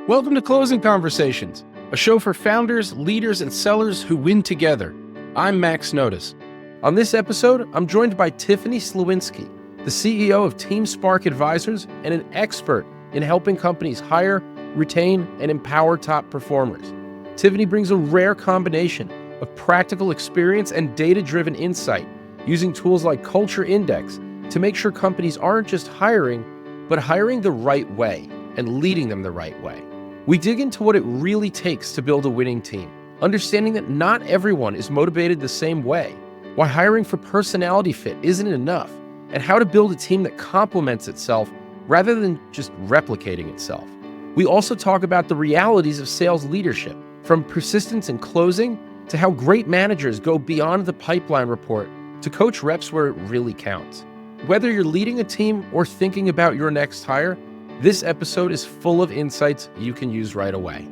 Welcome to Closing Conversations, a show for founders, leaders, and sellers who win together. I'm Max Notice. On this episode, I'm joined by Tiffany Slowinski, the CEO of Team Spark Advisors and an expert in helping companies hire, retain, and empower top performers. Tiffany brings a rare combination of practical experience and data-driven insight using tools like Culture Index to make sure companies aren't just hiring, but hiring the right way and leading them the right way. We dig into what it really takes to build a winning team, understanding that not everyone is motivated the same way, why hiring for personality fit isn't enough, and how to build a team that complements itself rather than just replicating itself. We also talk about the realities of sales leadership, from persistence in closing to how great managers go beyond the pipeline report to coach reps where it really counts. Whether you're leading a team or thinking about your next hire, this episode is full of insights you can use right away.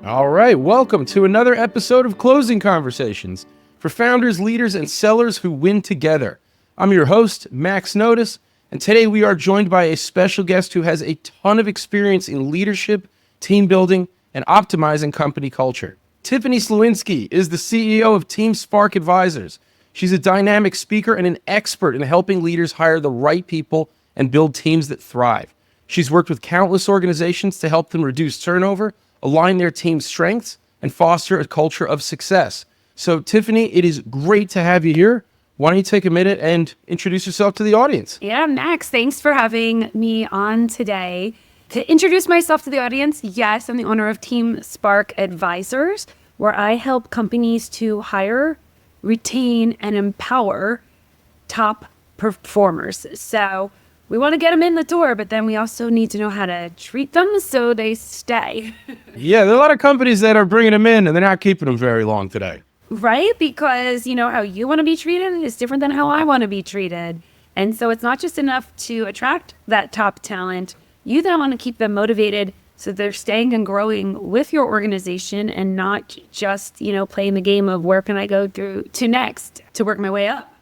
All right, welcome to another episode of Closing Conversations for founders, leaders, and sellers who win together. I'm your host, Max Notice, and today we are joined by a special guest who has a ton of experience in leadership, team building, and optimizing company culture. Tiffany Slowinski is the CEO of Team Spark Advisors. She's a dynamic speaker and an expert in helping leaders hire the right people and build teams that thrive. She's worked with countless organizations to help them reduce turnover, align their team's strengths, and foster a culture of success. So, Tiffany, it is great to have you here. Why don't you take a minute and introduce yourself to the audience? Yeah, Max, thanks for having me on today. To introduce myself to the audience, yes, I'm the owner of Team Spark Advisors, where I help companies to hire, retain, and empower top performers. So we want to get them in the door, but then we also need to know how to treat them so they stay. Yeah, there are a lot of companies that are bringing them in and they're not keeping them very long today. Right? Because, how you want to be treated is different than how I want to be treated. And so it's not just enough to attract that top talent. You then want to keep them motivated so they're staying and growing with your organization and not just, playing the game of where can I go through to next to work my way up.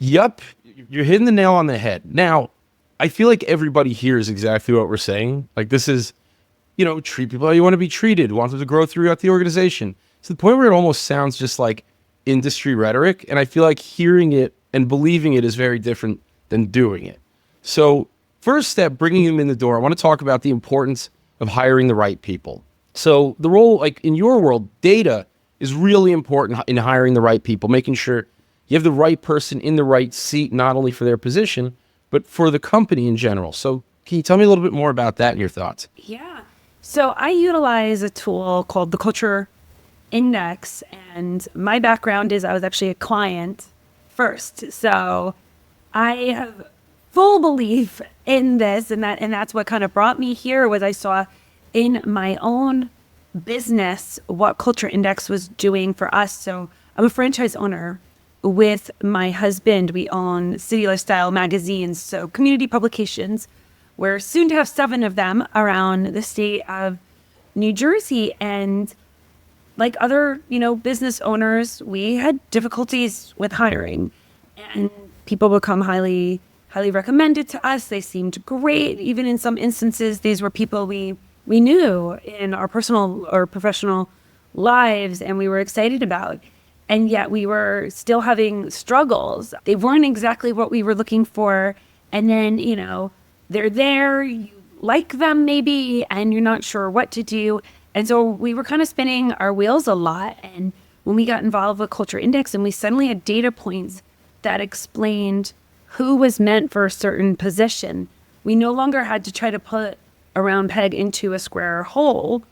Yup. You're hitting the nail on the head. Now, I feel like everybody hears exactly what we're saying. Like this is, treat people how you want to be treated, want them to grow throughout the organization. To the point where it almost sounds just like industry rhetoric. And I feel like hearing it and believing it is very different than doing it. So first step, bringing them in the door, I want to talk about the importance of hiring the right people. So the role, like in your world, data is really important in hiring the right people, making sure you have the right person in the right seat, not only for their position, but for the company in general. So can you tell me a little bit more about that and your thoughts? Yeah. So I utilize a tool called the Culture Index. And my background is I was actually a client first. So I have full belief in this, and that's what kind of brought me here was I saw in my own business what Culture Index was doing for us. So I'm a franchise owner. With my husband, we own City Lifestyle magazines, so community publications. We're soon to have 7 of them around the state of New Jersey. And like other, business owners, we had difficulties with hiring. And people become highly recommended to us. They seemed great. Even in some instances, these were people we knew in our personal or professional lives and we were excited about. And yet we were still having struggles. They weren't exactly what we were looking for. And then, they're there, you like them maybe, and you're not sure what to do. And so we were kind of spinning our wheels a lot. And when we got involved with Culture Index and we suddenly had data points that explained who was meant for a certain position, we no longer had to try to put a round peg into a square hole.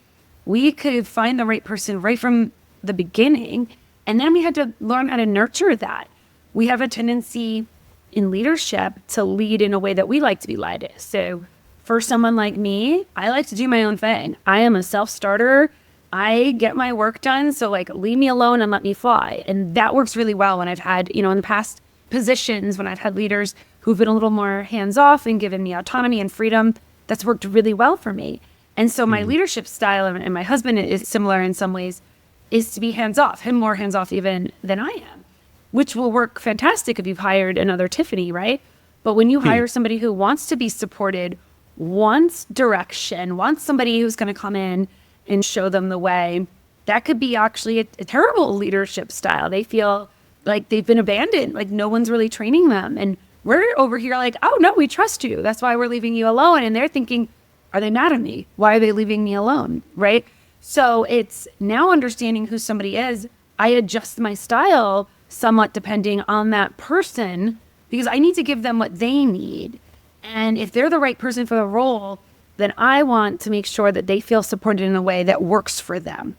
We could find the right person right from the beginning. And then we had to learn how to nurture that. We have a tendency in leadership to lead in a way that we like to be led. So for someone like me, I like to do my own thing. I am a self-starter. I get my work done. So leave me alone and let me fly. And that works really well when I've had, in the past positions, when I've had leaders who've been a little more hands-off and given me autonomy and freedom, that's worked really well for me. And so my leadership style, and my husband is similar in some ways, is to be hands-off, him more hands-off even than I am, which will work fantastic if you've hired another Tiffany, right? But when you hire somebody who wants to be supported, wants direction, wants somebody who's going to come in and show them the way, that could be actually a terrible leadership style. They feel like they've been abandoned, like no one's really training them. And we're over here like, oh, no, we trust you. That's why we're leaving you alone. And they're thinking, are they mad at me? Why are they leaving me alone? Right? So it's now understanding who somebody is. I adjust my style somewhat depending on that person because I need to give them what they need. And if they're the right person for the role, then I want to make sure that they feel supported in a way that works for them.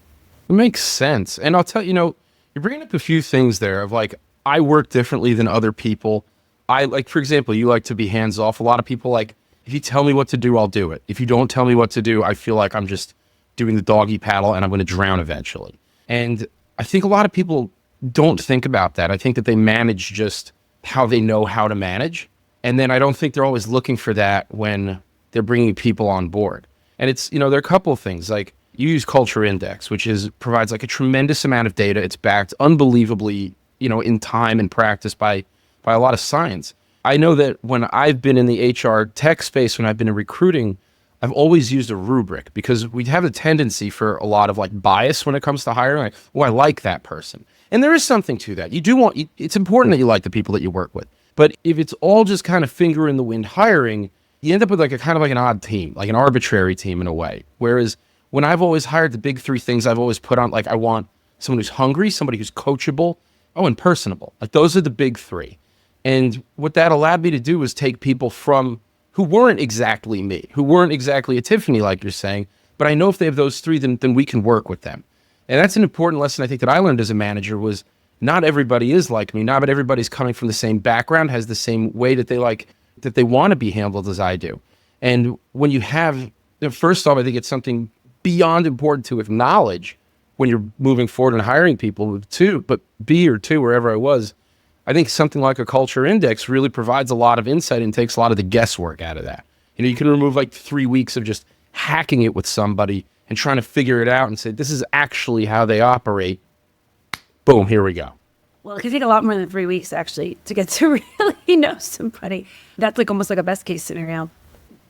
It makes sense. And I'll tell you, you're bringing up a few things there of like, I work differently than other people. I like, for example, you like to be hands off. A lot of people like, if you tell me what to do, I'll do it. If you don't tell me what to do, I feel like I'm just doing the doggy paddle and I'm going to drown eventually. And I think a lot of people don't think about that. I think that they manage just how they know how to manage. And then I don't think they're always looking for that when they're bringing people on board. And it's, there are a couple of things like you use Culture Index, which provides like a tremendous amount of data. It's backed unbelievably, in time and practice by a lot of science. I know that when I've been in the HR tech space, when I've been in recruiting, I've always used a rubric because we have a tendency for a lot of like bias when it comes to hiring. Like, oh, I like that person. And there is something to that. It's important that you like the people that you work with. But if it's all just kind of finger in the wind hiring, you end up with like a kind of like an odd team, like an arbitrary team in a way. Whereas when I've always hired, the big three things I've always put on, like I want someone who's hungry, somebody who's coachable, and personable. Like those are the big three. And what that allowed me to do was take people from who weren't exactly me, who weren't exactly a Tiffany, like you're saying, but I know if they have those three, then we can work with them. And that's an important lesson I think that I learned as a manager was not everybody is like me. Not everybody's coming from the same background, has the same way that they want to be handled as I do. And when you have, first off, I think it's something beyond important to acknowledge when you're moving forward and hiring people, but B or two, wherever I was, I think something like a culture index really provides a lot of insight and takes a lot of the guesswork out of that. You can remove like 3 weeks of just hacking it with somebody and trying to figure it out and say, this is actually how they operate. Boom, here we go. Well, it can take a lot more than 3 weeks actually to get to really know somebody. That's like almost like a best case scenario.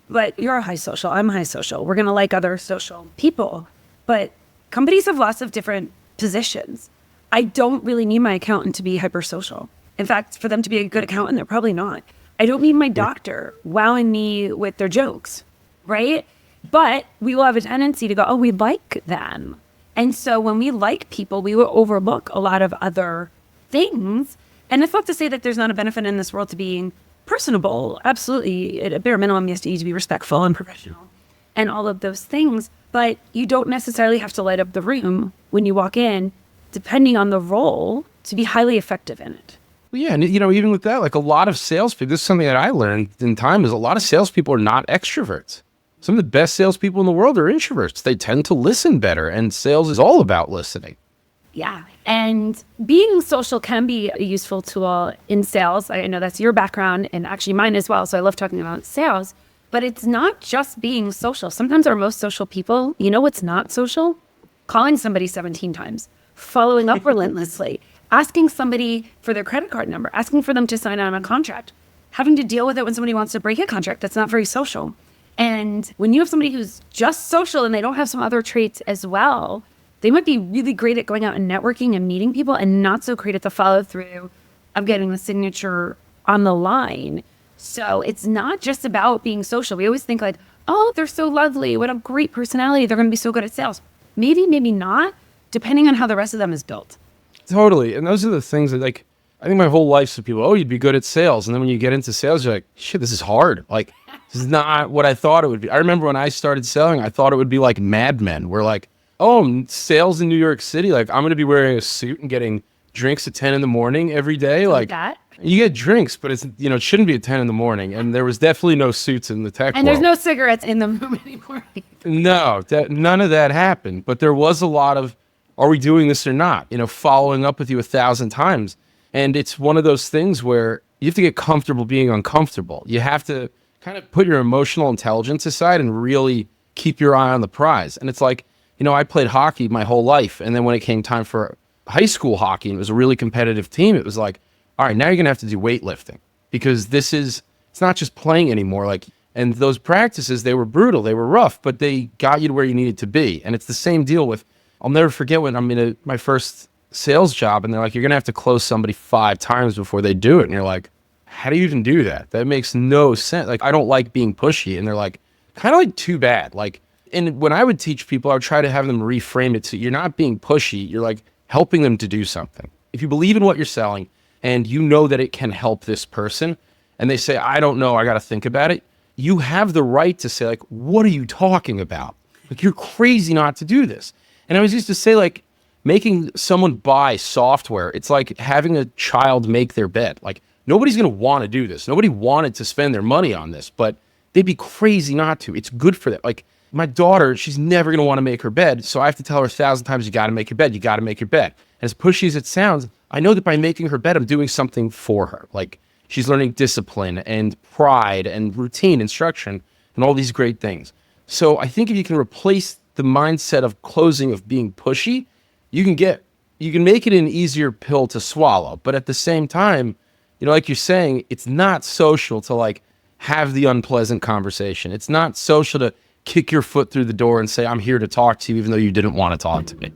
But you're a high social, I'm high social. We're going to like other social people. But companies have lots of different positions. I don't really need my accountant to be hypersocial. In fact, for them to be a good accountant, they're probably not. I don't need my doctor wowing me with their jokes, right? But we will have a tendency to go, oh, we like them. And so when we like people, we will overlook a lot of other things. And it's not to say that there's not a benefit in this world to being personable. Absolutely. At a bare minimum, yes, you need to be respectful and professional and all of those things. But you don't necessarily have to light up the room when you walk in, depending on the role, to be highly effective in it. Well, yeah, and even with that, like a lot of salespeople, this is something that I learned in time, is a lot of salespeople are not extroverts. Some of the best salespeople in the world are introverts. They tend to listen better, and sales is all about listening. Yeah, and being social can be a useful tool in sales. I know that's your background and actually mine as well, so I love talking about sales. But it's not just being social. Sometimes our most social people, what's not social? Calling somebody 17 times, following up relentlessly, asking somebody for their credit card number, asking for them to sign on a contract, having to deal with it when somebody wants to break a contract. That's not very social. And when you have somebody who's just social and they don't have some other traits as well, they might be really great at going out and networking and meeting people and not so great at the follow through of getting the signature on the line. So it's not just about being social. We always think like, oh, they're so lovely. What a great personality. They're going to be so good at sales. Maybe, maybe not, depending on how the rest of them is built. Totally. And those are the things that, like, I think my whole life's with people, oh, you'd be good at sales. And then when you get into sales, you're like, shit, this is hard. Like, this is not what I thought it would be. I remember when I started selling, I thought it would be like Mad Men. We're like, oh, sales in New York City. Like, I'm going to be wearing a suit and getting drinks at 10 in the morning every day. Like that. You get drinks, but it's, it shouldn't be at 10 in the morning. And there was definitely no suits in the tech And world. there's no cigarettes in the room anymore. No, none of that happened. But there was a lot of, are we doing this or not? Following up with you 1,000 times. And it's one of those things where you have to get comfortable being uncomfortable. You have to kind of put your emotional intelligence aside and really keep your eye on the prize. And it's like, I played hockey my whole life. And then when it came time for high school hockey, and it was a really competitive team, it was like, all right, now you're going to have to do weightlifting because it's not just playing anymore. Like, And those practices, they were brutal, they were rough, but they got you to where you needed to be. And it's the same deal with, I'll never forget when I'm in my first sales job and they're like, you're going to have to close somebody 5 times before they do it. And you're like, how do you even do that? That makes no sense. Like, I don't like being pushy. And they're like, kind of like, too bad. Like, and when I would teach people, I would try to have them reframe it. So you're not being pushy. You're like helping them to do something. If you believe in what you're selling and you know that it can help this person and they say, I don't know, I got to think about it. You have the right to say, like, what are you talking about? Like, you're crazy not to do this. And I was used to say, like, making someone buy software, it's like having a child make their bed. Like, nobody's going to want to do this. Nobody wanted to spend their money on this, but they'd be crazy not to. It's good for them. Like, my daughter, she's never going to want to make her bed, so I have to tell her 1,000 times, you got to make your bed. You got to make your bed. And as pushy as it sounds, I know that by making her bed, I'm doing something for her. Like, she's learning discipline and pride and routine, instruction, and all these great things. So I think if you can replace the mindset of closing, of being pushy, you can make it an easier pill to swallow. But at the same time, you know, like you're saying, it's not social to like have the unpleasant conversation. It's not social to kick your foot through the door and say, I'm here to talk to you, even though you didn't want to talk to me.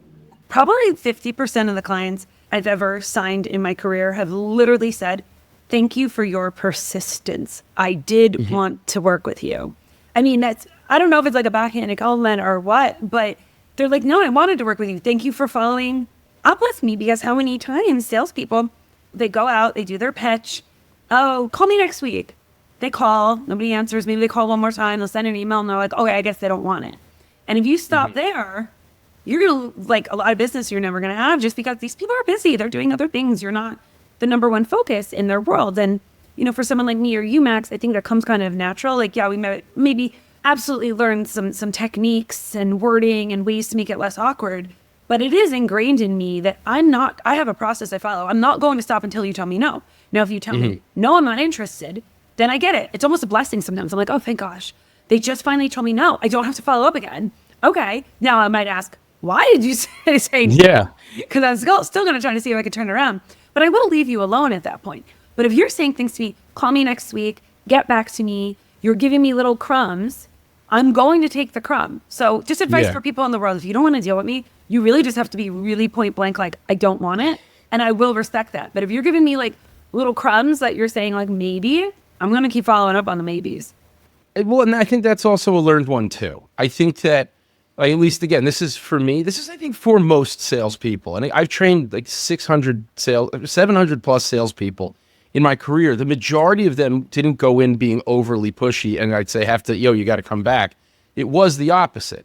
Probably 50% of the clients I've ever signed in my career have literally said, thank you for your persistence. I did want to work with you. I mean, I don't know if it's like a backhanded compliment or what, but they're like, no, I wanted to work with you. Thank you for following up with me, because how many times salespeople, they go out, they do their pitch. Oh, call me next week. They call, nobody answers. Maybe they call one more time. They'll send an email and they're like, okay, I guess they don't want it. And if you stop there, you're going to, like, a lot of business you're never going to have, just because these people are busy. They're doing other things. You're not the number one focus in their world. And, you know, for someone like me or you, Max, I think that comes kind of natural. Like, yeah, we maybe absolutely learn some techniques and wording and ways to make it less awkward. But it is ingrained in me that I have a process I follow. I'm not going to stop until you tell me no. Now, if you tell me, no, I'm not interested, then I get it. It's almost a blessing sometimes. I'm like, oh, thank gosh. They just finally told me no. I don't have to follow up again. Okay. Now I might ask, why did you say no? Yeah. Because I'm still going to try to see if I can turn it around. But I will leave you alone at that point. But if you're saying things to me, call me next week, get back to me, you're giving me little crumbs, I'm going to take the crumb. So just advice for people in the world. If you don't want to deal with me, you really just have to be really point blank, like, I don't want it. And I will respect that. But if you're giving me like little crumbs that you're saying, like, maybe, I'm going to keep following up on the maybes. Well, and I think that's also a learned one too. I think that, like, at least again, this is for me. This is, I think, for most salespeople, and I've trained like 700 plus salespeople in my career. The majority of them didn't go in being overly pushy, and I'd say, you got to come back. It was the opposite,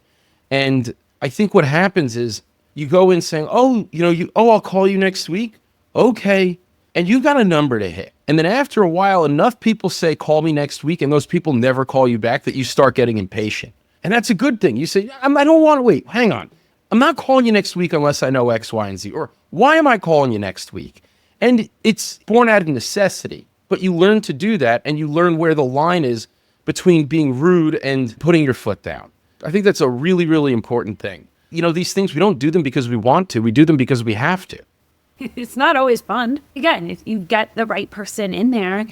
and I think what happens is you go in saying, I'll call you next week. Okay, and you've got a number to hit. And then after a while, enough people say, call me next week, and those people never call you back, that you start getting impatient. And that's a good thing. You say, I don't want to wait. Hang on. I'm not calling you next week unless I know X, Y, and Z. Or why am I calling you next week? And it's born out of necessity. But you learn to do that, and you learn where the line is between being rude and putting your foot down. I think that's a really, really important thing. You know, these things, we don't do them because we want to. We do them because we have to. It's not always fun. Again, if you get the right person in there,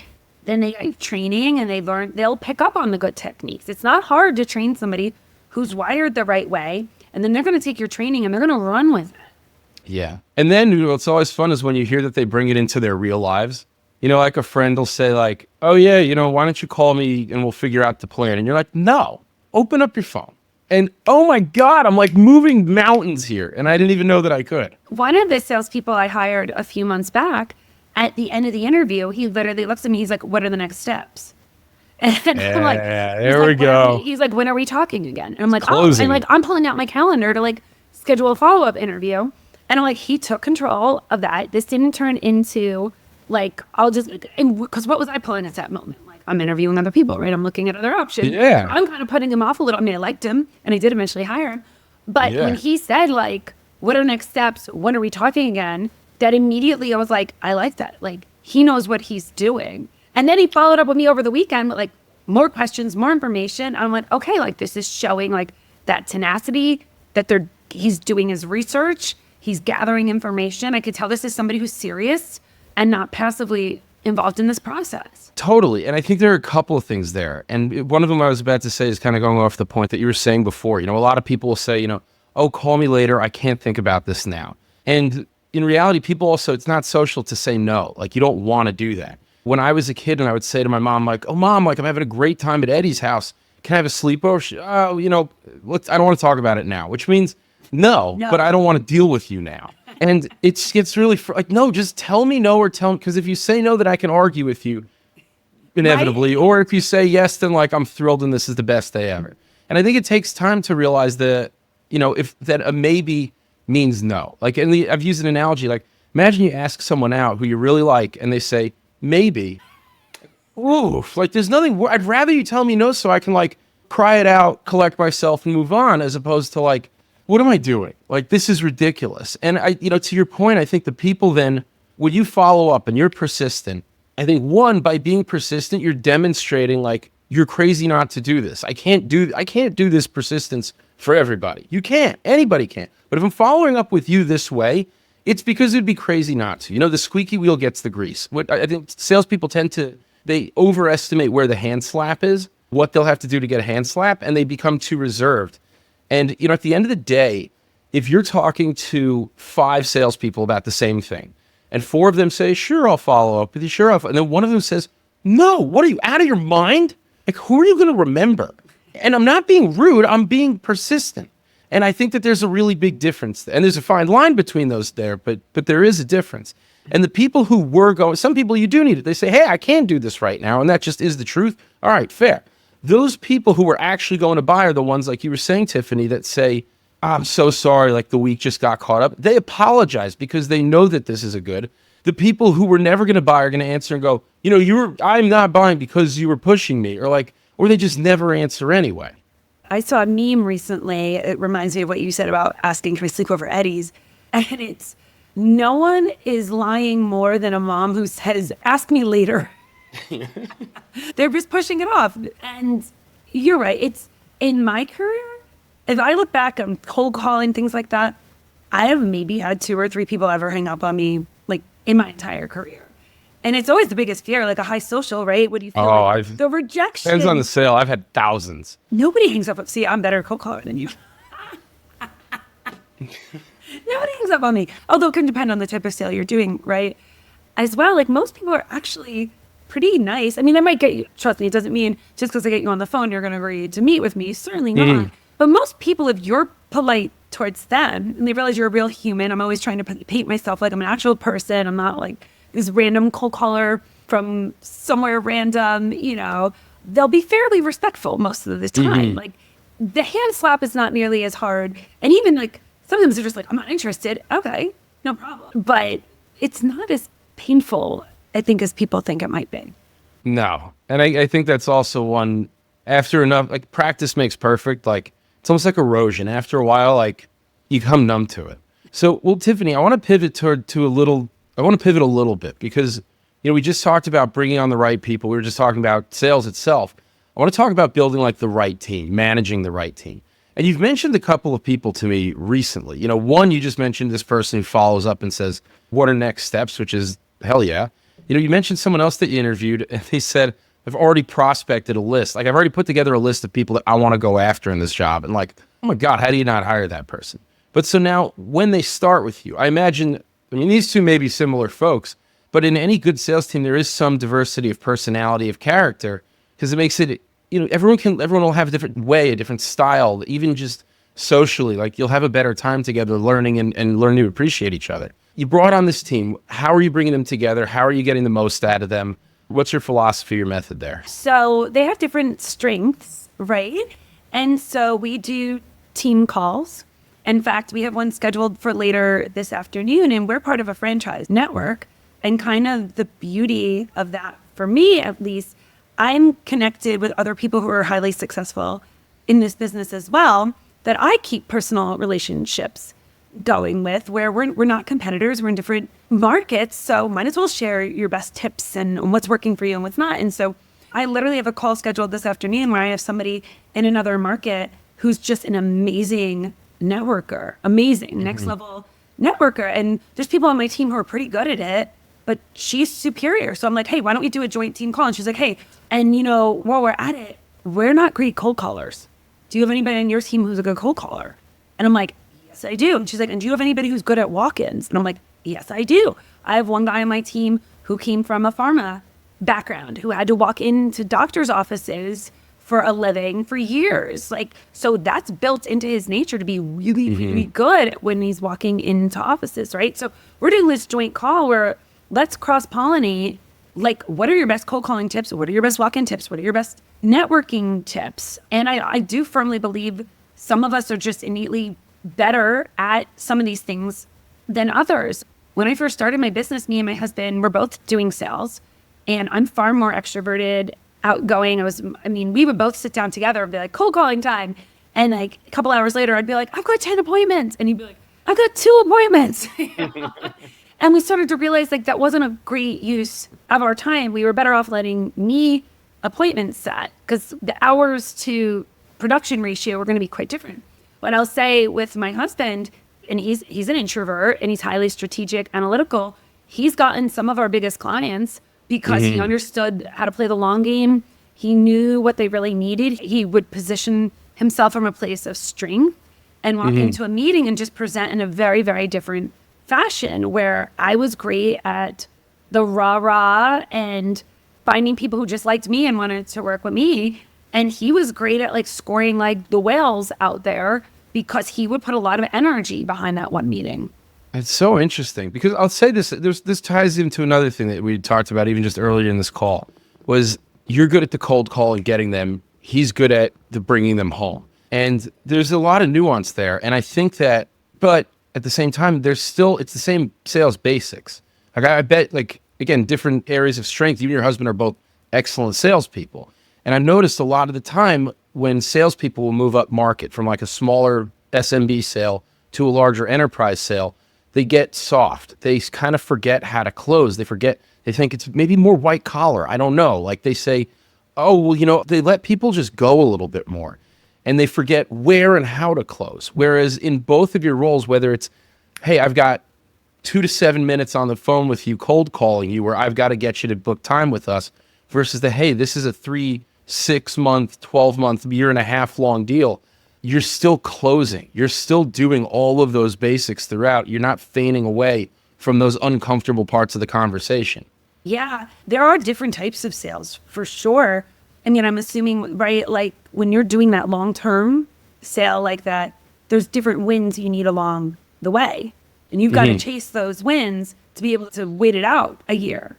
then they get training and they'll pick up on the good techniques. It's not hard to train somebody who's wired the right way, and then they're going to take your training and they're going to run with it. Yeah. And then what's always fun is when you hear that they bring it into their real lives. You know, like a friend will say like, oh yeah, why don't you call me and we'll figure out the plan? And you're like, no, open up your phone. And oh my God, I'm like moving mountains here. And I didn't even know that I could. One of the salespeople I hired a few months back, at the end of the interview, he literally looks at me. He's like, what are the next steps? And I'm like, there we go. He's like, when are we talking again? And I'm like, Closing. I'm pulling out my calendar to like schedule a follow-up interview. And I'm like, he took control of that. This didn't turn into like, because what was I pulling at that moment? Like, I'm interviewing other people, right? I'm looking at other options. Yeah. I'm kind of putting him off a little. I mean, I liked him and I did eventually hire him. But when he said like, what are next steps? When are we talking again? That immediately I was like, I like that. Like, he knows what he's doing. And then he followed up with me over the weekend with like more questions, more information. I'm like, okay, like this is showing like that tenacity, that he's doing his research. He's gathering information. I could tell this is somebody who's serious and not passively involved in this process. Totally. And I think there are a couple of things there. And one of them I was about to say is kind of going off the point that you were saying before. A lot of people will say, oh, call me later. I can't think about this now. And in reality, people also, it's not social to say no. Like, you don't want to do that. When I was a kid and I would say to my mom, like, oh, Mom, like, I'm having a great time at Eddie's house. Can I have a sleepover? I don't want to talk about it now, which means no, but I don't want to deal with you now. And it gets really like, no, just tell me no or tell me, because if you say no, then I can argue with you inevitably. Right? Or if you say yes, then like, I'm thrilled and this is the best day ever. And I think it takes time to realize that, if that a maybe means no. Like, I've used an analogy, like, imagine you ask someone out who you really like and they say, maybe. Ooh, like there's nothing, I'd rather you tell me no so I can like cry it out, collect myself and move on, as opposed to like, what am I doing? Like, this is ridiculous. And to your point, I think the people then, when you follow up and you're persistent, I think one, by being persistent, you're demonstrating like, you're crazy not to do this. I can't do this persistence for everybody. You can't, anybody can't. But if I'm following up with you this way, it's because it'd be crazy not to. The squeaky wheel gets the grease. What I think salespeople they overestimate where the hand slap is, what they'll have to do to get a hand slap, and they become too reserved. And, at the end of the day, if you're talking to 5 salespeople about the same thing, and 4 of them say, sure, I'll follow up with you, sure, and then one of them says, no, what are you, out of your mind? Like, who are you going to remember? And I'm not being rude, I'm being persistent. And I think that there's a really big difference. And there's a fine line between those there, but there is a difference. And the people who were going, some people you do need it. They say, hey, I can't do this right now. And that just is the truth. All right, fair. Those people who were actually going to buy are the ones, like you were saying, Tiffany, that say, I'm so sorry, like the week just got caught up. They apologize because they know that this is a good. The people who were never going to buy are going to answer and go, I'm not buying because you were pushing me, or they just never answer anyway. I saw a meme recently. It reminds me of what you said about asking, can we sleep over Eddie's? And it's, no one is lying more than a mom who says, ask me later. They're just pushing it off. And you're right. It's in my career. If I look back on cold calling, things like that, I have maybe had 2 or 3 people ever hang up on me, like in my entire career. And it's always the biggest fear, like a high social, right? What do you feel like? The rejection. Depends on the sale. I've had thousands. Nobody hangs up. See, I'm better cold caller than you. Nobody hangs up on me. Although it can depend on the type of sale you're doing, right? As well, like most people are actually pretty nice. I mean, I might get you, trust me, it doesn't mean just because I get you on the phone, you're going to agree to meet with me. Certainly not. But most people, if you're polite towards them and they realize you're a real human, I'm always trying to paint myself like I'm an actual person. I'm not like this random cold caller from somewhere random, they'll be fairly respectful most of the time. Like the hand slap is not nearly as hard. And even like, sometimes they're just like, I'm not interested. Okay, no problem. But it's not as painful, I think, as people think it might be. No. And I think that's also one, after enough, like practice makes perfect. Like it's almost like erosion. After a while, like you become numb to it. So, well, Tiffany, I want to pivot I want to pivot a little bit because, we just talked about bringing on the right people. We were just talking about sales itself. I want to talk about building like the right team, managing the right team. And you've mentioned a couple of people to me recently. One, you just mentioned this person who follows up and says, what are next steps, which is hell yeah. You mentioned someone else that you interviewed and they said, I've already prospected a list. Like I've already put together a list of people that I want to go after in this job. And like, oh my God, how do you not hire that person? But so now when they start with you, I imagine, these two may be similar folks, but in any good sales team, there is some diversity of personality, of character, because it makes it, everyone will have a different way, a different style, even just socially. Like you'll have a better time together learning and learning to appreciate each other. You brought on this team. How are you bringing them together? How are you getting the most out of them? What's your philosophy, your method there? So they have different strengths, right? And so we do team calls. In fact, we have one scheduled for later this afternoon, and we're part of a franchise network. And kind of the beauty of that, for me at least, I'm connected with other people who are highly successful in this business as well, that I keep personal relationships going with, where we're not competitors, we're in different markets, so might as well share your best tips and what's working for you and what's not. And so I literally have a call scheduled this afternoon where I have somebody in another market who's just an amazing networker, next level networker. And there's people on my team who are pretty good at it, but she's superior. So I'm like, hey, why don't we do a joint team call? And she's like, hey, and while we're at it, we're not great cold callers. Do you have anybody on your team who's a good cold caller? And I'm like, yes, I do. And she's like, and do you have anybody who's good at walk-ins? And I'm like, yes, I do. I have one guy on my team who came from a pharma background, who had to walk into doctor's offices for a living for years. Like, so that's built into his nature to be really, really good when he's walking into offices, right? So we're doing this joint call where let's cross-pollinate. Like, what are your best cold calling tips? What are your best walk-in tips? What are your best networking tips? And I do firmly believe some of us are just innately better at some of these things than others. When I first started my business, me and my husband were both doing sales, and I'm far more extroverted, outgoing. We would both sit down together and be like, cold calling time. And like a couple hours later, I'd be like, I've got 10 appointments. And he'd be like, I've got 2 appointments. And we started to realize like that wasn't a great use of our time. We were better off letting me appointment set, because the hours to production ratio were going to be quite different. But I'll say with my husband, and he's an introvert and he's highly strategic, analytical. He's gotten some of our biggest clients because he understood how to play the long game. He knew what they really needed. He would position himself from a place of strength and walk into a meeting and just present in a very, very different fashion, where I was great at the rah-rah and finding people who just liked me and wanted to work with me. And he was great at like scoring like the whales out there, because he would put a lot of energy behind that one meeting. It's so interesting, because I'll say this ties into another thing that we talked about even just earlier in this call, was you're good at the cold call and getting them. He's good at the bringing them home. And there's a lot of nuance there. And I think that, but at the same time, it's the same sales basics. Like I bet, like, again, different areas of strength. You and your husband are both excellent salespeople. And I've noticed a lot of the time when salespeople will move up market from like a smaller SMB sale to a larger enterprise sale, they get soft. They kind of forget how to close. They think it's maybe more white collar. I don't know. Like they say, oh, well, they let people just go a little bit more. And they forget where and how to close. Whereas in both of your roles, whether it's, hey, I've got 2 to 7 minutes on the phone with you, cold calling you, where I've got to get you to book time with us, versus hey, this is a 3, 6 month, 12 month, year and a half long deal. You're still closing. You're still doing all of those basics throughout. You're not feigning away from those uncomfortable parts of the conversation. Yeah, there are different types of sales for sure. I mean, I'm assuming, right, like when you're doing that long-term sale like that, there's different wins you need along the way. And you've got to chase those wins to be able to wait it out a year.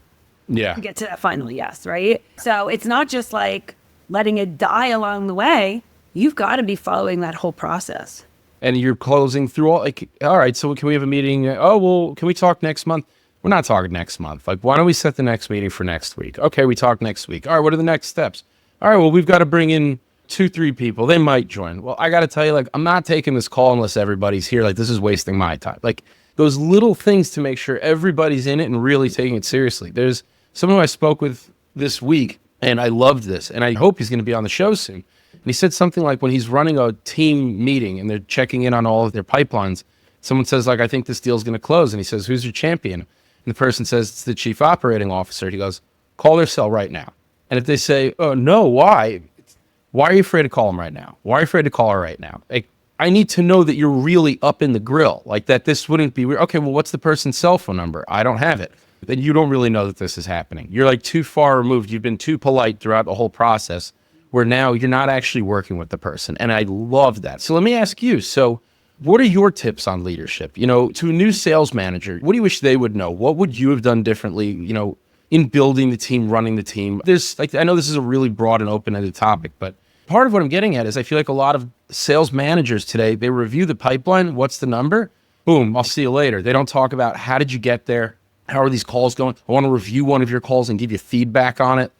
Yeah. To get to that final yes, right? So it's not just like letting it die along the way. You've got to be following that whole process. And you're closing through all right, so can we have a meeting? Oh, well, can we talk next month? We're not talking next month. Like, why don't we set the next meeting for next week? Okay, we talk next week. All right, what are the next steps? All right, well, we've got to bring in 2-3 people. They might join. Well, I got to tell you, like, I'm not taking this call unless everybody's here. Like, this is wasting my time. Like, those little things to make sure everybody's in it and really taking it seriously. There's someone who I spoke with this week, and I loved this, and I hope he's going to be on the show soon. And he said something like, when he's running a team meeting and they're checking in on all of their pipelines, someone says, like, I think this deal's going to close. And he says, who's your champion? And the person says, it's the chief operating officer. He goes, call their cell right now. And if they say, oh, no, why? Why are you afraid to call them right now? Why are you afraid to call her right now? Like, I need to know that you're really up in the grill, like that this wouldn't be weird. Okay, well, what's the person's cell phone number? I don't have it. Then you don't really know that this is happening. You're like too far removed. You've been too polite throughout the whole process, where now you're not actually working with the person. And I love that. So let me ask you, so what are your tips on leadership? To a new sales manager, what do you wish they would know? What would you have done differently, in building the team, running the team? I know this is a really broad and open-ended topic, but part of what I'm getting at is I feel like a lot of sales managers today, they review the pipeline. What's the number? Boom, I'll see you later. They don't talk about how did you get there? How are these calls going? I want to review one of your calls and give you feedback on it.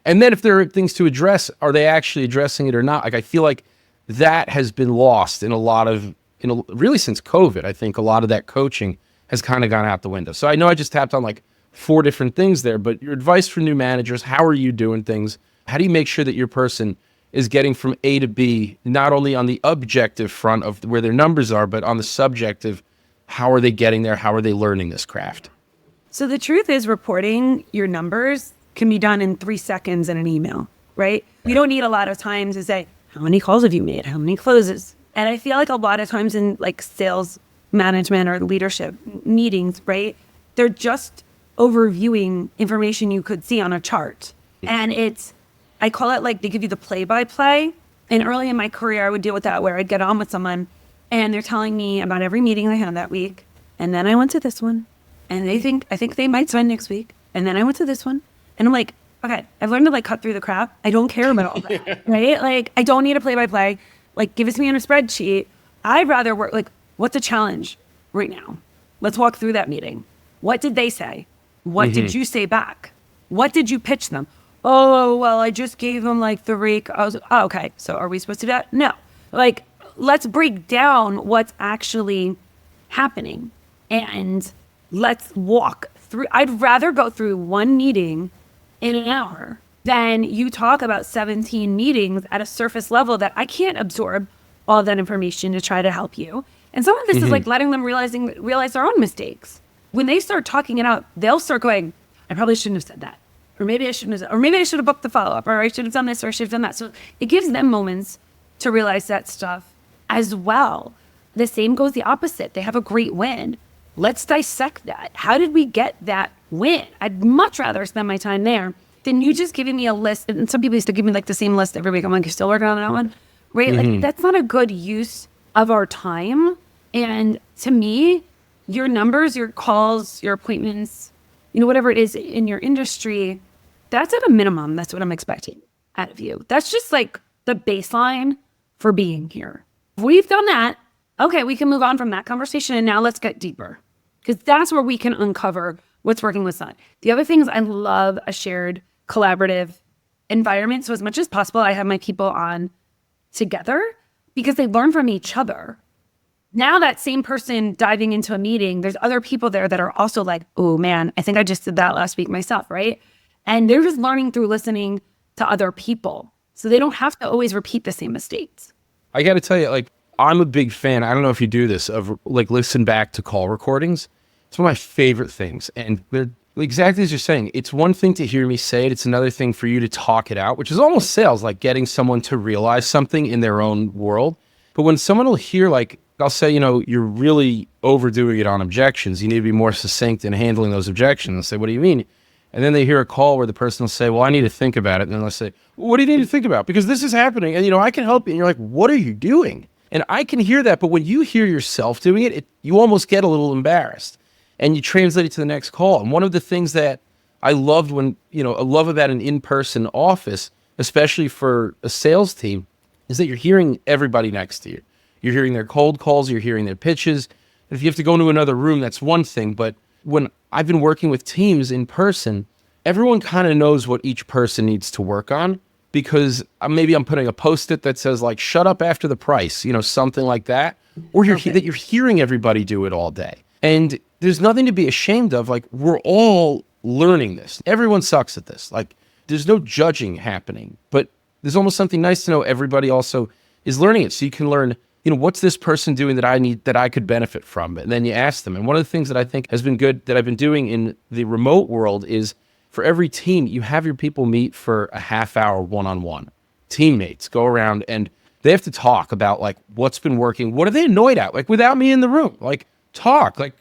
And then if there are things to address, are they actually addressing it or not? Like, I feel like that has been lost in a lot of, really since COVID. I think a lot of that coaching has kind of gone out the window. So I know I just tapped on like 4 different things there, but your advice for new managers, how are you doing things? How do you make sure that your person is getting from A to B, not only on the objective front of where their numbers are, but on the subjective, how are they getting there? How are they learning this craft? So the truth is reporting your numbers can be done in 3 seconds in an email, right? You don't need a lot of time to say, how many calls have you made? How many closes? And I feel like a lot of times in like sales management or leadership meetings, right? They're just overviewing information you could see on a chart. And I call it like they give you the play-by-play. And early in my career, I would deal with that where I'd get on with someone and they're telling me about every meeting they had that week. And then I went to this one and I think they might sign next week. And then I went to this one and I'm like, okay, I've learned to like cut through the crap. I don't care about all that, right? Like I don't need a play-by-play. Like give it to me on a spreadsheet. I'd rather work like, what's the challenge right now? Let's walk through that meeting. What did they say? What did you say back? What did you pitch them? Oh, well, I just gave them like 3. I was, oh, okay. So are we supposed to do that? No. Like, let's break down what's actually happening and let's walk through. I'd rather go through one meeting in an hour than you talk about 17 meetings at a surface level that I can't absorb all that information to try to help you. And some of this is like letting them realize their own mistakes. When they start talking it out, they'll start going, I probably shouldn't have said that. Or maybe I shouldn't have, or maybe I should have booked the follow-up, or I should have done this, or I should have done that. So it gives them moments to realize that stuff as well. The same goes the opposite. They have a great win. Let's dissect that. How did we get that win? I'd much rather spend my time there than you just giving me a list. And some people used to give me like the same list every week. I'm like, you're still working on that one? Right? Like that's not a good use of our time. And to me, your numbers, your calls, your appointments, you know, whatever it is in your industry, that's at a minimum. That's what I'm expecting out of you. That's just like the baseline for being here. If we've done that, okay, we can move on from that conversation and now let's get deeper because that's where we can uncover what's working with not. The other things, I love a shared collaborative environment. So as much as possible, I have my people on together because they learn from each other. Now that same person diving into a meeting, there's other people there that are also like, oh man, I think I just did that last week myself, right? And they're just learning through listening to other people. So they don't have to always repeat the same mistakes. I got to tell you, like, I'm a big fan. I don't know if you do this, of like listen back to call recordings. It's one of my favorite things. And they're exactly as you're saying, it's one thing to hear me say it. It's another thing for you to talk it out, which is almost sales, like getting someone to realize something in their own world. But when someone will hear, like, I'll say, you know, you're really overdoing it on objections. You need to be more succinct in handling those objections. I'll say, what do you mean? And then they hear a call where the person will say, well, I need to think about it. And then they'll say, well, what do you need to think about? Because this is happening. And, you know, I can help you. And you're like, what are you doing? And I can hear that. But when you hear yourself doing it, you almost get a little embarrassed and you translate it to the next call. And one of the things that I loved I love about an in-person office, especially for a sales team, is that you're hearing everybody next to you. You're hearing their cold calls, you're hearing their pitches. If you have to go into another room, that's one thing. But when I've been working with teams in person, everyone kind of knows what each person needs to work on because maybe I'm putting a Post-it that says like, shut up after the price, you know, something like that. Or that you're hearing everybody do it all day. And there's nothing to be ashamed of. Like, we're all learning this. Everyone sucks at this. Like, there's no judging happening. But there's almost something nice to know everybody also is learning it. So you can learn, you know, what's this person doing that I could benefit from? And then you ask them. And one of the things that I think has been good that I've been doing in the remote world is for every team, you have your people meet for a half-hour one-on-one. Teammates go around and they have to talk about like what's been working. What are they annoyed at? Like without me in the room, like talk like,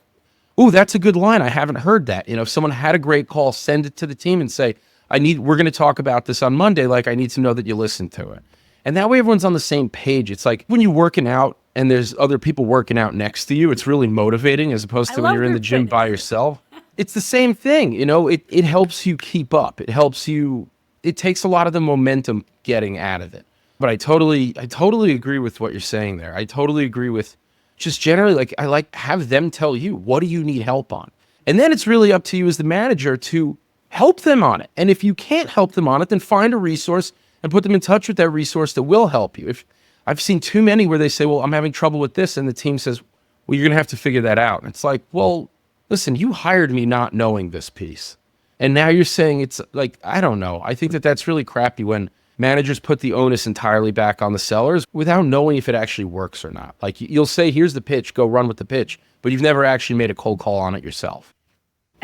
oh, that's a good line. I haven't heard that. You know, if someone had a great call, send it to the team and say, we're going to talk about this on Monday. Like, I need to know that you listened to it. And that way everyone's on the same page. It's like when you're working out and there's other people working out next to you, it's really motivating as opposed to when you're in the gym by yourself. It's the same thing. You know, it helps you keep up. It takes a lot of the momentum getting out of it. But I totally agree with what you're saying there. I totally agree with just generally, like, I like have them tell you, what do you need help on? And then it's really up to you as the manager to help them on it. And if you can't help them on it, then find a resource and put them in touch with that resource that will help you. If I've seen too many where they say, well, I'm having trouble with this. And the team says, well, you're going to have to figure that out. And it's like, well, listen, you hired me not knowing this piece. And now you're saying it's like, I don't know. I think that that's really crappy when managers put the onus entirely back on the sellers without knowing if it actually works or not. Like you'll say, here's the pitch, go run with the pitch, but you've never actually made a cold call on it yourself.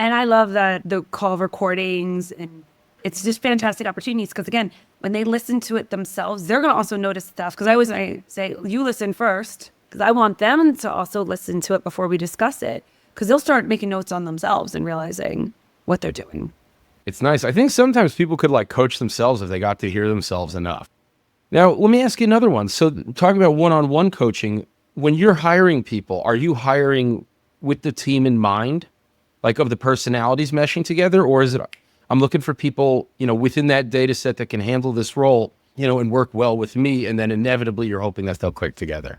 And I love the call recordings, and it's just fantastic opportunities because, again, when they listen to it themselves, they're going to also notice stuff. Because I say, you listen first, because I want them to also listen to it before we discuss it, because they'll start making notes on themselves and realizing what they're doing. It's nice. I think sometimes people could like coach themselves if they got to hear themselves enough. Now, let me ask you another one. So talking about one-on-one coaching, when you're hiring people, are you hiring with the team in mind, like of the personalities meshing together? Or is it, I'm looking for people, within that data set that can handle this role, and work well with me. And then inevitably you're hoping that they'll click together.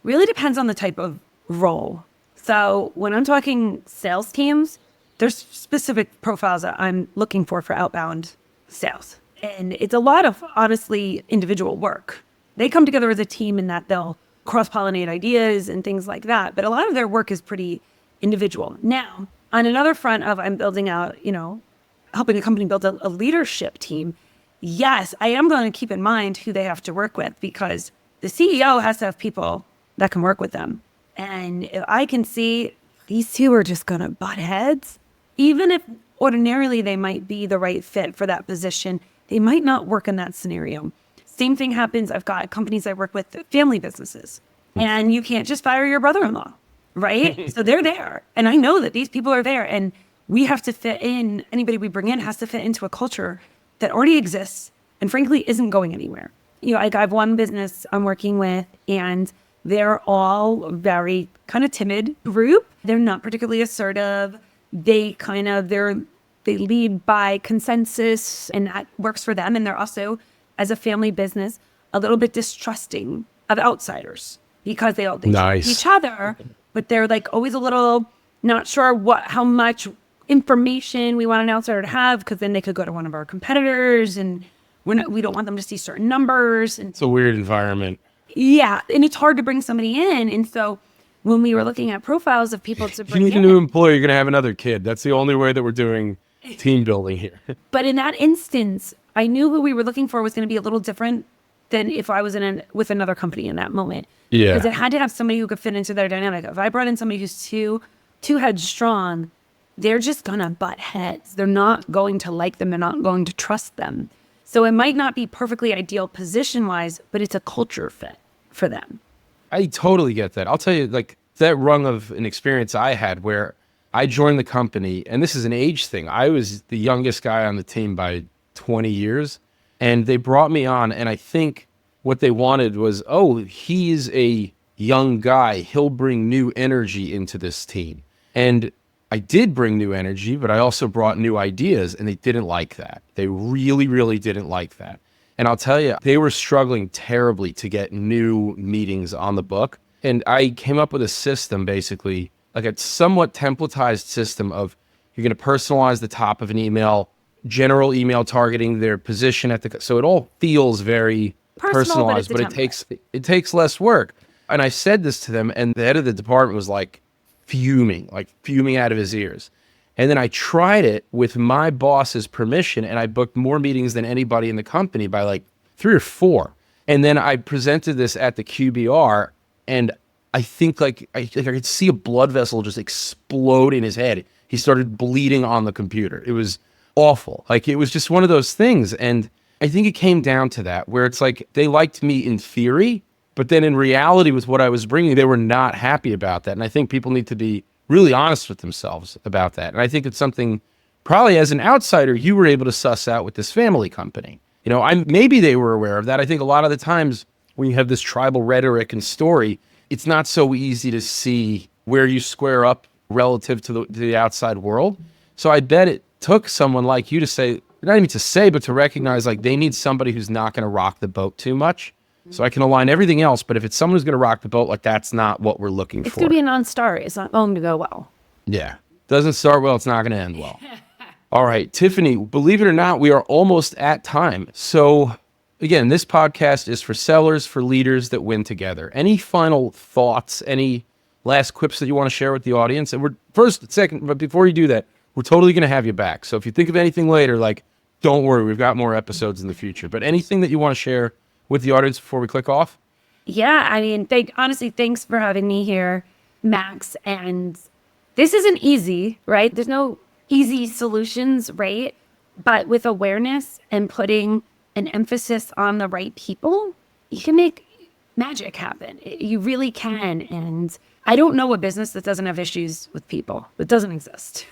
Really depends on the type of role. So when I'm talking sales teams, there's specific profiles that I'm looking for outbound sales. And it's a lot of, honestly, individual work. They come together as a team in that they'll cross-pollinate ideas and things like that. But a lot of their work is pretty individual. Now, on another front of I'm building out, helping a company build a leadership team, yes, I am going to keep in mind who they have to work with, because the CEO has to have people that can work with them. And if I can see these two are just going to butt heads, even if ordinarily they might be the right fit for that position, they might not work in that scenario. Same thing happens. I've got companies I work with, family businesses, and you can't just fire your brother-in-law, right? So they're there. And I know that these people are there, and we have to fit in. Anybody we bring in has to fit into a culture that already exists and frankly isn't going anywhere. I have one business I'm working with, and they're all very kind of timid group. They're not particularly assertive. They lead by consensus, and that works for them. And they're also, as a family business, a little bit distrusting of outsiders because they Nice. each other, but they're like always a little not sure how much information we want an outsider to have, because then they could go to one of our competitors, and we don't want them to see certain numbers. And It's a weird environment. yeah, and it's hard to bring somebody in. And so when we were looking at profiles of people to If you bring need a in, new employee, you're going to have another kid. That's the only way that we're doing team building here. but in that instance, I knew who we were looking for was going to be a little different than if I was with another company in that moment. Yeah. Because it had to have somebody who could fit into their dynamic. If I brought in somebody who's too headstrong, they're just going to butt heads. They're not going to like them. They're not going to trust them. So it might not be perfectly ideal position-wise, but it's a culture fit for them. I totally get that. I'll tell you, like, that rung of an experience I had where I joined the company, and this is an age thing. I was the youngest guy on the team by 20 years, and they brought me on, and I think what they wanted was, he's a young guy. He'll bring new energy into this team. And I did bring new energy, but I also brought new ideas, and they didn't like that. They really, really didn't like that. And I'll tell you, they were struggling terribly to get new meetings on the book. And I came up with a system, basically, like a somewhat templatized system of you're going to personalize the top of an email, general email targeting their position so it all feels very personalized, but it takes less work. And I said this to them, and the head of the department was like fuming out of his ears. And then I tried it with my boss's permission, and I booked more meetings than anybody in the company by like 3 or 4. And then I presented this at the QBR, and I think I could see a blood vessel just explode in his head. He started bleeding on the computer. It was awful. Like, it was just one of those things. And I think it came down to that, where it's like they liked me in theory, but then in reality with what I was bringing, they were not happy about that. And I think people need to be really honest with themselves about that. And I think it's something probably as an outsider, you were able to suss out with this family company. Maybe they were aware of that. I think a lot of the times when you have this tribal rhetoric and story, it's not so easy to see where you square up relative to the outside world. So I bet it took someone like you to say, not even to say, but to recognize like they need somebody who's not going to rock the boat too much. So I can align everything else, but if it's someone who's going to rock the boat, like that's not what we're looking for. It's going to be a non-starter. It's not going to go well. Yeah. Doesn't start well, it's not going to end well. All right, Tiffany, believe it or not, we are almost at time. So again, this podcast is for sellers, for leaders that win together. Any final thoughts, any last quips that you want to share with the audience? And but before you do that, we're totally going to have you back. So if you think of anything later, like, don't worry, we've got more episodes in the future. But anything that you want to share with the audience before we click off? Yeah, I mean, honestly, thanks for having me here, Max. And this isn't easy, right? There's no easy solutions, right? But with awareness and putting an emphasis on the right people, you can make magic happen. You really can. And I don't know a business that doesn't have issues with people. It doesn't exist.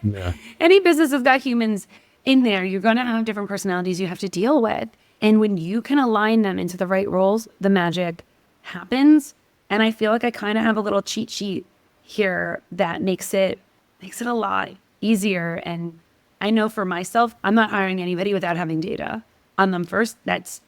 Yeah. Any business that's got humans in there, you're going to have different personalities you have to deal with. And when you can align them into the right roles, the magic happens. And I feel like I kind of have a little cheat sheet here that makes it a lot easier. And I know for myself, I'm not hiring anybody without having data on them first. That's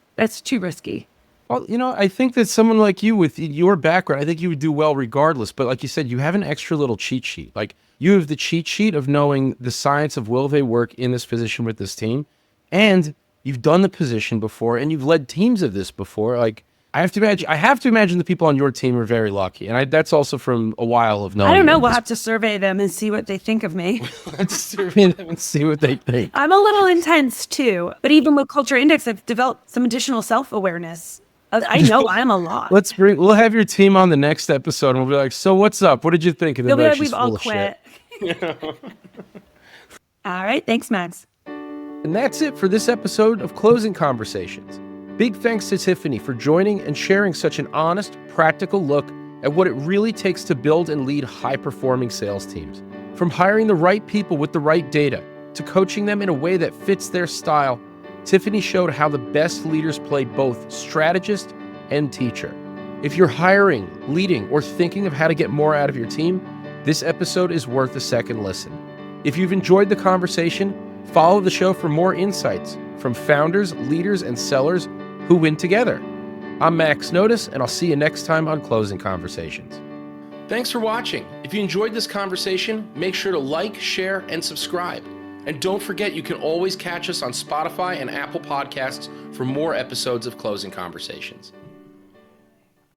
too risky. Well, I think that someone like you with your background, I think you would do well regardless. But like you said, you have an extra little cheat sheet. Like you have the cheat sheet of knowing the science of will they work in this position with this team. And you've done the position before and you've led teams of this before. Like I have to imagine the people on your team are very lucky. And that's also from a while of knowing. I don't know. We'll have to survey them and see what they think of me. Let's survey them and see what they think. I'm a little intense too. But even with Culture Index, I've developed some additional self-awareness. I know I'm a lot. We'll have your team on the next episode and we'll be like, so what's up? What did you think? And They'll be like, she's we've all full of quit. shit. All right. Thanks, Max. And that's it for this episode of Closing Conversations. Big thanks to Tiffany for joining and sharing such an honest, practical look at what it really takes to build and lead high-performing sales teams. From hiring the right people with the right data to coaching them in a way that fits their style, Tiffany showed how the best leaders play both strategist and teacher. If you're hiring, leading, or thinking of how to get more out of your team, this episode is worth a second listen. If you've enjoyed the conversation, follow the show for more insights from founders, leaders, and sellers who win together. I'm Max Notice, and I'll see you next time on Closing Conversations. Thanks for watching. If you enjoyed this conversation, make sure to like, share, and subscribe. And don't forget, you can always catch us on Spotify and Apple Podcasts for more episodes of Closing Conversations.